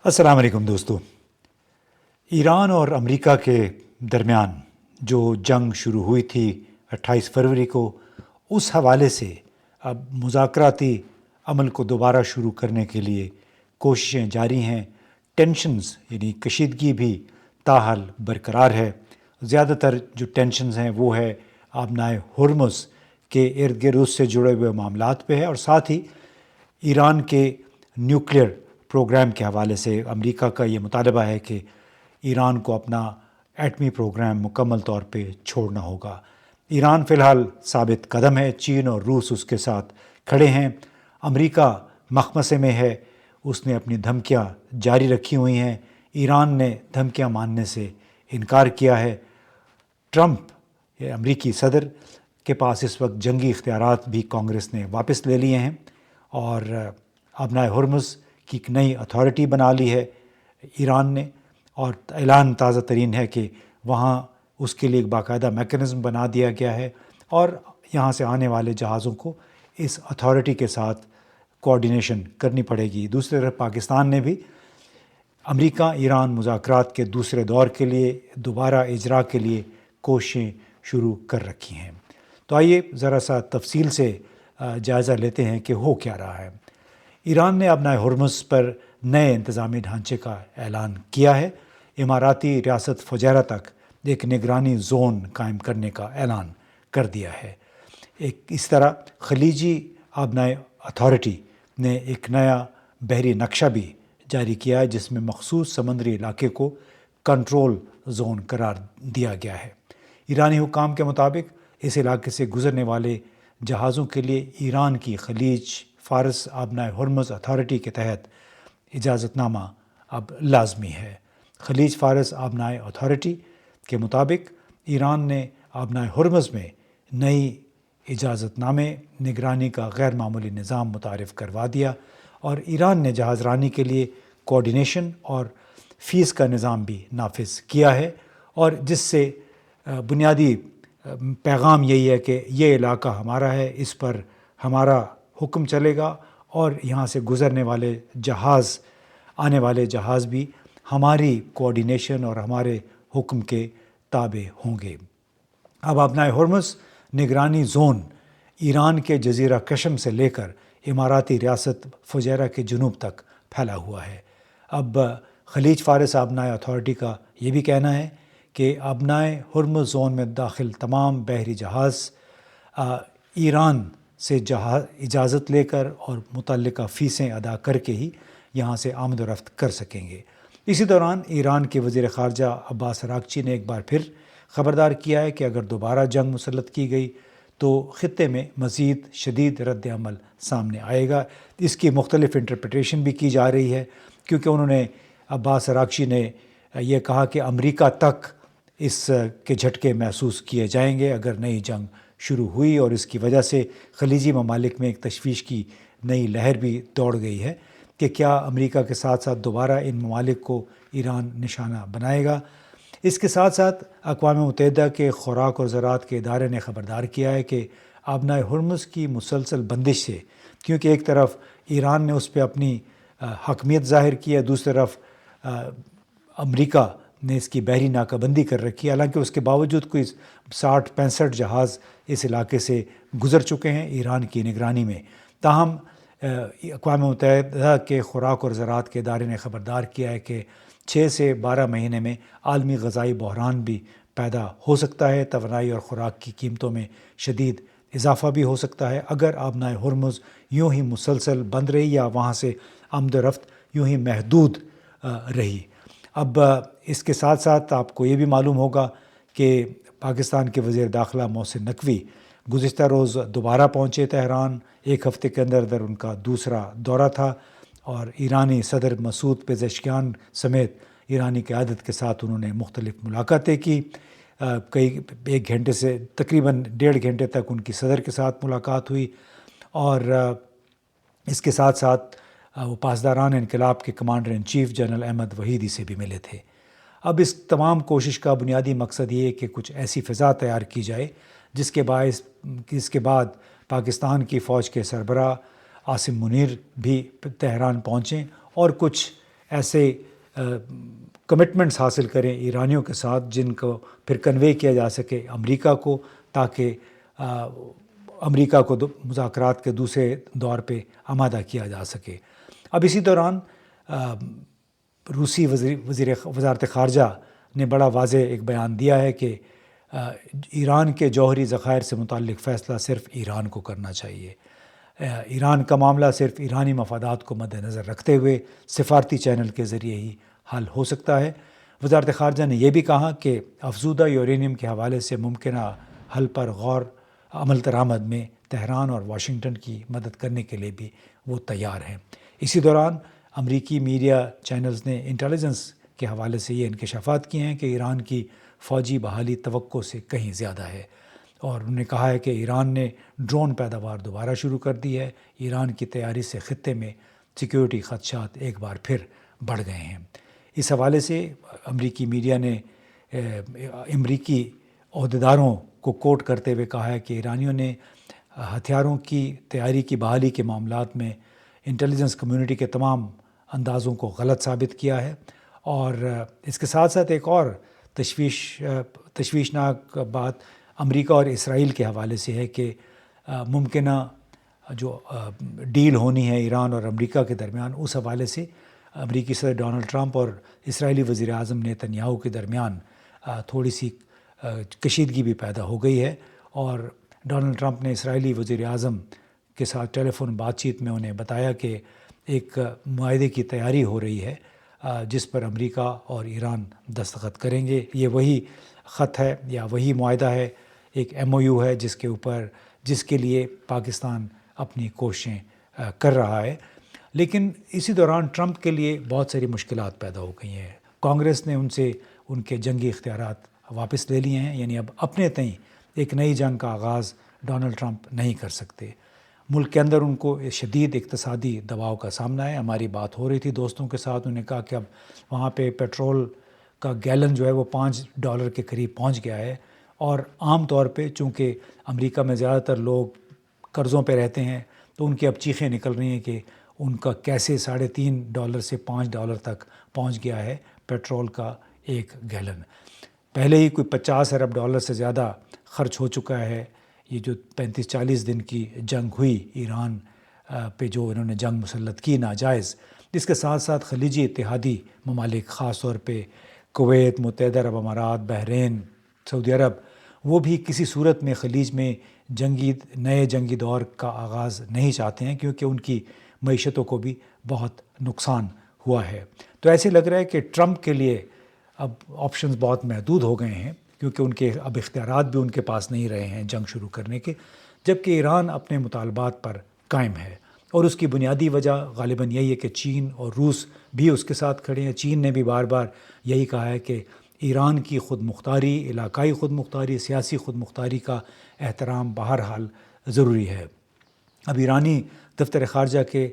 السلام علیکم دوستو۔ ایران اور امریکہ کے درمیان جو جنگ شروع ہوئی تھی 28 فروری کو، اس حوالے سے اب مذاکراتی عمل کو دوبارہ شروع کرنے کے لیے کوششیں جاری ہیں۔ ٹینشنز یعنی کشیدگی بھی تاحال برقرار ہے۔ زیادہ تر جو ٹینشنز ہیں وہ ہے آبنائے ہرمز کے ارد گرد اس سے جڑے ہوئے معاملات پہ ہے، اور ساتھ ہی ایران کے نیوکلیئر پروگرام کے حوالے سے امریکہ کا یہ مطالبہ ہے کہ ایران کو اپنا ایٹمی پروگرام مکمل طور پہ چھوڑنا ہوگا۔ ایران فی الحال ثابت قدم ہے، چین اور روس اس کے ساتھ کھڑے ہیں۔ امریکہ مخمصے میں ہے، اس نے اپنی دھمکیاں جاری رکھی ہوئی ہیں۔ ایران نے دھمکیاں ماننے سے انکار کیا ہے۔ ٹرمپ امریکی صدر کے پاس اس وقت جنگی اختیارات بھی کانگریس نے واپس لے لیے ہیں، اور آبنائے ہرمز کی ایک نئی اتھارٹی بنا لی ہے ایران نے، اور اعلان تازہ ترین ہے کہ وہاں اس کے لیے ایک باقاعدہ میکانزم بنا دیا گیا ہے، اور یہاں سے آنے والے جہازوں کو اس اتھارٹی کے ساتھ کوآرڈینیشن کرنی پڑے گی۔ دوسری طرف پاکستان نے بھی امریکہ ایران مذاکرات کے دوسرے دور کے لیے دوبارہ اجرا کے لیے کوششیں شروع کر رکھی ہیں۔ تو آئیے ذرا سا تفصیل سے جائزہ لیتے ہیں کہ ہو کیا رہا ہے۔ ایران نے آبنائے ہرمز پر نئے انتظامی ڈھانچے کا اعلان کیا ہے۔ اماراتی ریاست فجیرہ تک ایک نگرانی زون قائم کرنے کا اعلان کر دیا ہے۔ اس طرح خلیجی آبنائے اتھارٹی نے ایک نیا بحری نقشہ بھی جاری کیا ہے، جس میں مخصوص سمندری علاقے کو کنٹرول زون قرار دیا گیا ہے۔ ایرانی حکام کے مطابق اس علاقے سے گزرنے والے جہازوں کے لیے ایران کی خلیج فارس آبنائے ہرمز اتھارٹی کے تحت اجازت نامہ اب لازمی ہے۔ خلیج فارس آبنائے اتھارٹی کے مطابق ایران نے آبنائے ہرمز میں نئی اجازت نامے نگرانی کا غیر معمولی نظام متعارف کروا دیا، اور ایران نے جہاز رانی کے لیے کوآرڈینیشن اور فیس کا نظام بھی نافذ کیا ہے، اور جس سے بنیادی پیغام یہی ہے کہ یہ علاقہ ہمارا ہے، اس پر ہمارا حکم چلے گا، اور یہاں سے گزرنے والے جہاز آنے والے جہاز بھی ہماری کوآرڈینیشن اور ہمارے حکم کے تابع ہوں گے۔ اب آبنائے ہرمز نگرانی زون ایران کے جزیرہ کشم سے لے کر اماراتی ریاست فجیرہ کے جنوب تک پھیلا ہوا ہے۔ اب خلیج فارس آبنائے اتھارٹی کا یہ بھی کہنا ہے کہ آبنائے ہرمز زون میں داخل تمام بحری جہاز ایران سے اجازت لے کر اور متعلقہ فیسیں ادا کر کے ہی یہاں سے آمد و رفت کر سکیں گے۔ اسی دوران ایران کے وزیر خارجہ عباس اراغچی نے ایک بار پھر خبردار کیا ہے کہ اگر دوبارہ جنگ مسلط کی گئی تو خطے میں مزید شدید رد عمل سامنے آئے گا۔ اس کی مختلف انٹرپریٹیشن بھی کی جا رہی ہے، کیونکہ انہوں نے عباس اراغچی نے یہ کہا کہ امریکہ تک اس کے جھٹکے محسوس کیے جائیں گے اگر نئی جنگ شروع ہوئی، اور اس کی وجہ سے خلیجی ممالک میں ایک تشویش کی نئی لہر بھی دوڑ گئی ہے کہ کیا امریکہ کے ساتھ ساتھ دوبارہ ان ممالک کو ایران نشانہ بنائے گا۔ اس کے ساتھ ساتھ اقوام متحدہ کے خوراک اور زراعت کے ادارے نے خبردار کیا ہے کہ آبنائے ہرمز کی مسلسل بندش سے، کیونکہ ایک طرف ایران نے اس پہ اپنی حاکمیت ظاہر کی ہے، دوسری طرف امریکہ نے اس کی بحری ناکہ بندی کر رکھی ہے، حالانکہ اس کے باوجود کوئی 60-65 جہاز اس علاقے سے گزر چکے ہیں ایران کی نگرانی میں۔ تاہم اقوام متحدہ کے خوراک اور زراعت کے ادارے نے خبردار کیا ہے کہ 6 سے 12 مہینے میں عالمی غذائی بحران بھی پیدا ہو سکتا ہے۔ توانائی اور خوراک کی قیمتوں میں شدید اضافہ بھی ہو سکتا ہے اگر آبنائے ہرمز یوں ہی مسلسل بند رہی یا وہاں سے آمد و رفت یوں ہی محدود رہی۔ اب اس کے ساتھ ساتھ آپ کو یہ بھی معلوم ہوگا کہ پاکستان کے وزیر داخلہ محسن نقوی گزشتہ روز دوبارہ پہنچے تہران۔ ایک ہفتے کے اندر ان کا دوسرا دورہ تھا، اور ایرانی صدر مسعود پزشکیان سمیت ایرانی قیادت کے ساتھ انہوں نے مختلف ملاقاتیں کی۔ ایک گھنٹے سے تقریباً 1.5 گھنٹے تک ان کی صدر کے ساتھ ملاقات ہوئی، اور اس کے ساتھ ساتھ وہ پاسداران انقلاب کے commander in chief general Ahmad Vahidi سے بھی ملے تھے۔ اب اس تمام کوشش کا بنیادی مقصد یہ ہے کہ کچھ ایسی فضا تیار کی جائے جس کے بعد پاکستان کی فوج کے سربراہ عاصم منیر بھی تہران پہنچیں، اور کچھ ایسے کمٹمنٹس حاصل کریں ایرانیوں کے ساتھ جن کو پھر کنوے کیا جا سکے امریکہ کو، تاکہ امریکہ کو مذاکرات کے دوسرے دور پہ آمادہ کیا جا سکے۔ اب اسی دوران روسی وزارت خارجہ نے بڑا واضح ایک بیان دیا ہے کہ ایران کے جوہری ذخائر سے متعلق فیصلہ صرف ایران کو کرنا چاہیے۔ ایران کا معاملہ صرف ایرانی مفادات کو مد نظر رکھتے ہوئے سفارتی چینل کے ذریعے ہی حل ہو سکتا ہے۔ وزارت خارجہ نے یہ بھی کہا کہ افزودہ یورینیم کے حوالے سے ممکنہ حل پر غور عمل درآمد میں تہران اور واشنگٹن کی مدد کرنے کے لیے بھی وہ تیار ہیں۔ اسی دوران امریکی میڈیا چینلز نے انٹیلیجنس کے حوالے سے یہ انکشافات کیے ہیں کہ ایران کی فوجی بحالی توقع سے کہیں زیادہ ہے، اور انہوں نے کہا ہے کہ ایران نے ڈرون پیداوار دوبارہ شروع کر دی ہے۔ ایران کی تیاری سے خطے میں سیکیورٹی خدشات ایک بار پھر بڑھ گئے ہیں۔ اس حوالے سے امریکی میڈیا نے امریکی عہدیداروں کو کوٹ کرتے ہوئے کہا ہے کہ ایرانیوں نے ہتھیاروں کی تیاری کی بحالی کے معاملات میں انٹیلیجنس کمیونٹی کے تمام اندازوں کو غلط ثابت کیا ہے، اور اس کے ساتھ ساتھ ایک اور تشویشناک بات امریکہ اور اسرائیل کے حوالے سے ہے کہ ممکنہ جو ڈیل ہونی ہے ایران اور امریکہ کے درمیان، اس حوالے سے امریکی صدر ڈونلڈ ٹرمپ اور اسرائیلی وزیر اعظم نیتن یاہو کے درمیان تھوڑی سی کشیدگی بھی پیدا ہو گئی ہے، اور ڈونلڈ ٹرمپ نے اسرائیلی وزیر اعظم کے ساتھ ٹیلی فون بات چیت میں انہیں بتایا کہ ایک معاہدے کی تیاری ہو رہی ہے جس پر امریکہ اور ایران دستخط کریں گے۔ یہ وہی خط ہے یا وہی معاہدہ ہے، ایک MOU ہے جس کے لیے پاکستان اپنی کوششیں کر رہا ہے۔ لیکن اسی دوران ٹرمپ کے لیے بہت ساری مشکلات پیدا ہو گئی ہیں۔ کانگریس نے ان سے ان کے جنگی اختیارات واپس لے لیے ہیں، یعنی اب اپنے تئیں ایک نئی جنگ کا آغاز ڈونلڈ ٹرمپ نہیں کر سکتے۔ ملک کے اندر ان کو شدید اقتصادی دباؤ کا سامنا ہے۔ ہماری بات ہو رہی تھی دوستوں کے ساتھ، انہوں نے کہا کہ اب وہاں پہ پیٹرول کا گیلن جو ہے وہ $5 کے قریب پہنچ گیا ہے، اور عام طور پہ چونکہ امریکہ میں زیادہ تر لوگ قرضوں پہ رہتے ہیں، تو ان کی اب چیخیں نکل رہی ہیں کہ ان کا کیسے $3.5 سے $5 تک پہنچ گیا ہے پیٹرول کا ایک گیلن۔ پہلے ہی کوئی $50 ارب سے زیادہ خرچ ہو چکا ہے۔ یہ جو 35-40 دن کی جنگ ہوئی ایران پہ، جو انہوں نے جنگ مسلط کی ناجائز، اس کے ساتھ ساتھ خلیجی اتحادی ممالک، خاص طور پہ کویت، متحدہ عرب امارات، بحرین، سعودی عرب، وہ بھی کسی صورت میں خلیج میں نئے جنگی دور کا آغاز نہیں چاہتے ہیں، کیونکہ ان کی معیشتوں کو بھی بہت نقصان ہوا ہے۔ تو ایسے لگ رہا ہے کہ ٹرمپ کے لیے اب آپشنز بہت محدود ہو گئے ہیں، کیونکہ ان کے اب اختیارات بھی ان کے پاس نہیں رہے ہیں جنگ شروع کرنے کے، جبکہ ایران اپنے مطالبات پر قائم ہے، اور اس کی بنیادی وجہ غالباً یہی ہے کہ چین اور روس بھی اس کے ساتھ کھڑے ہیں۔ چین نے بھی بار بار یہی کہا ہے کہ ایران کی خود مختاری، علاقائی خود مختاری، سیاسی خود مختاری کا احترام بہرحال ضروری ہے۔ اب ایرانی دفتر خارجہ کے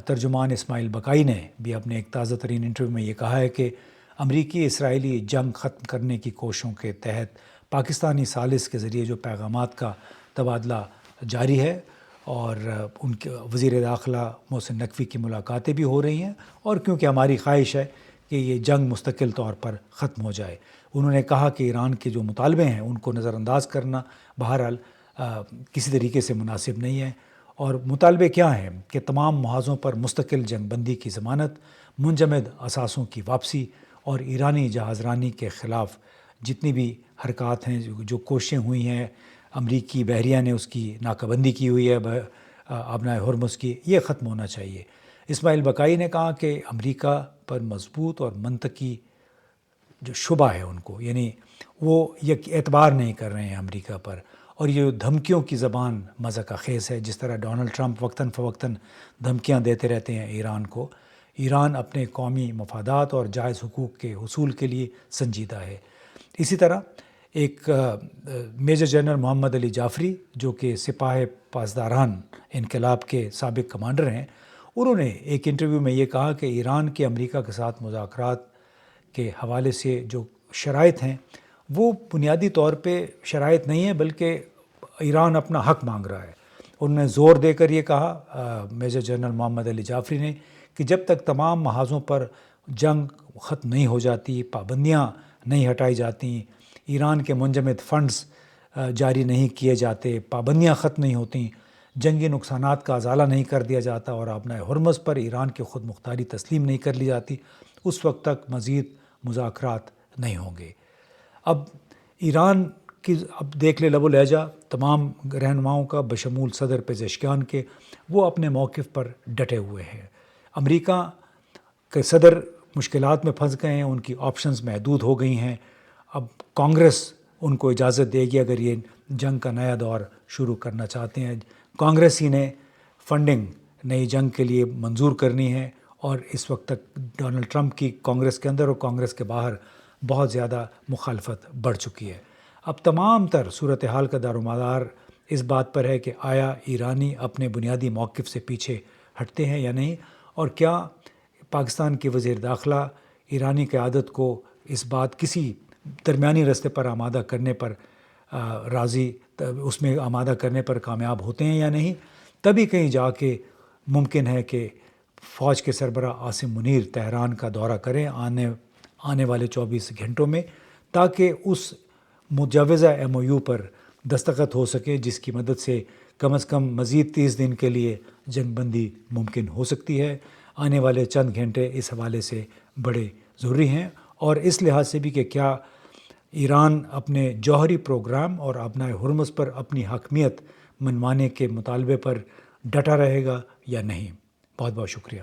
ترجمان اسماعیل بقائی نے بھی اپنے ایک تازہ ترین انٹرویو میں یہ کہا ہے کہ امریکی اسرائیلی جنگ ختم کرنے کی کوششوں کے تحت پاکستانی ثالث کے ذریعے جو پیغامات کا تبادلہ جاری ہے، اور ان کے وزیر داخلہ محسن نقوی کی ملاقاتیں بھی ہو رہی ہیں، اور کیونکہ ہماری خواہش ہے کہ یہ جنگ مستقل طور پر ختم ہو جائے۔ انہوں نے کہا کہ ایران کے جو مطالبے ہیں ان کو نظر انداز کرنا بہرحال کسی طریقے سے مناسب نہیں ہے، اور مطالبے کیا ہیں کہ تمام محاذوں پر مستقل جنگ بندی کی ضمانت، منجمد اثاثوں کی واپسی، اور ایرانی جہاز رانی کے خلاف جتنی بھی حرکات ہیں، جو کوششیں ہوئی ہیں، امریکی بحریہ نے اس کی ناکہ بندی کی ہوئی ہے آبنائے ہرمز کی، یہ ختم ہونا چاہیے۔ اسماعیل بقائی نے کہا کہ امریکہ پر مضبوط اور منطقی جو شبہ ہے ان کو، یعنی وہ یہ اعتبار نہیں کر رہے ہیں امریکہ پر، اور یہ دھمکیوں کی زبان مذاق خیز ہے، جس طرح ڈونلڈ ٹرمپ وقتاً فوقتاً دھمکیاں دیتے رہتے ہیں ایران کو۔ ایران اپنے قومی مفادات اور جائز حقوق کے حصول کے لیے سنجیدہ ہے۔ اسی طرح ایک میجر جنرل محمد علی جعفری، جو کہ سپاہ پاسداران انقلاب کے سابق کمانڈر ہیں، انہوں نے ایک انٹرویو میں یہ کہا کہ ایران کے امریکہ کے ساتھ مذاکرات کے حوالے سے جو شرائط ہیں وہ بنیادی طور پہ شرائط نہیں ہیں، بلکہ ایران اپنا حق مانگ رہا ہے۔ انہوں نے زور دے کر یہ کہا، میجر جنرل محمد علی جعفری نے، کہ جب تک تمام محاذوں پر جنگ ختم نہیں ہو جاتی، پابندیاں نہیں ہٹائی جاتی، ایران کے منجمد فنڈز جاری نہیں کیے جاتے، پابندیاں ختم نہیں ہوتیں، جنگی نقصانات کا ازالہ نہیں کر دیا جاتا اور آبنائے ہرمز پر ایران کی خود مختاری تسلیم نہیں کر لی جاتی، اس وقت تک مزید مذاکرات نہیں ہوں گے۔ اب ایران کی اب دیکھ لے لب و لہجہ تمام رہنماؤں کا بشمول صدر پزشکیان کے، وہ اپنے موقف پر ڈٹے ہوئے ہیں۔ امریکہ کے صدر مشکلات میں پھنس گئے ہیں، ان کی آپشنز محدود ہو گئی ہیں۔ اب کانگریس ان کو اجازت دے گی اگر یہ جنگ کا نیا دور شروع کرنا چاہتے ہیں۔ کانگریس ہی نے فنڈنگ نئی جنگ کے لیے منظور کرنی ہے، اور اس وقت تک ڈونلڈ ٹرمپ کی کانگریس کے اندر اور کانگریس کے باہر بہت زیادہ مخالفت بڑھ چکی ہے۔ اب تمام تر صورتحال کا دار و مدار اس بات پر ہے کہ آیا ایرانی اپنے بنیادی موقف سے پیچھے ہٹتے ہیں یا نہیں، اور کیا پاکستان کے وزیر داخلہ ایرانی قیادت کو اس بات کسی درمیانی راستے پر آمادہ کرنے پر اس میں آمادہ کرنے پر کامیاب ہوتے ہیں یا نہیں۔ تبھی کہیں جا کے ممکن ہے کہ فوج کے سربراہ عاصم منیر تہران کا دورہ کریں آنے والے 24 گھنٹوں میں، تاکہ اس مجوزہ MOU پر دستخط ہو سکے، جس کی مدد سے کم از کم مزید 30 دن کے لیے جنگ بندی ممکن ہو سکتی ہے۔ آنے والے چند گھنٹے اس حوالے سے بڑے ضروری ہیں، اور اس لحاظ سے بھی کہ کیا ایران اپنے جوہری پروگرام اور آبنائے ہرمز پر اپنی حاکمیت منوانے کے مطالبے پر ڈٹا رہے گا یا نہیں۔ بہت بہت شکریہ۔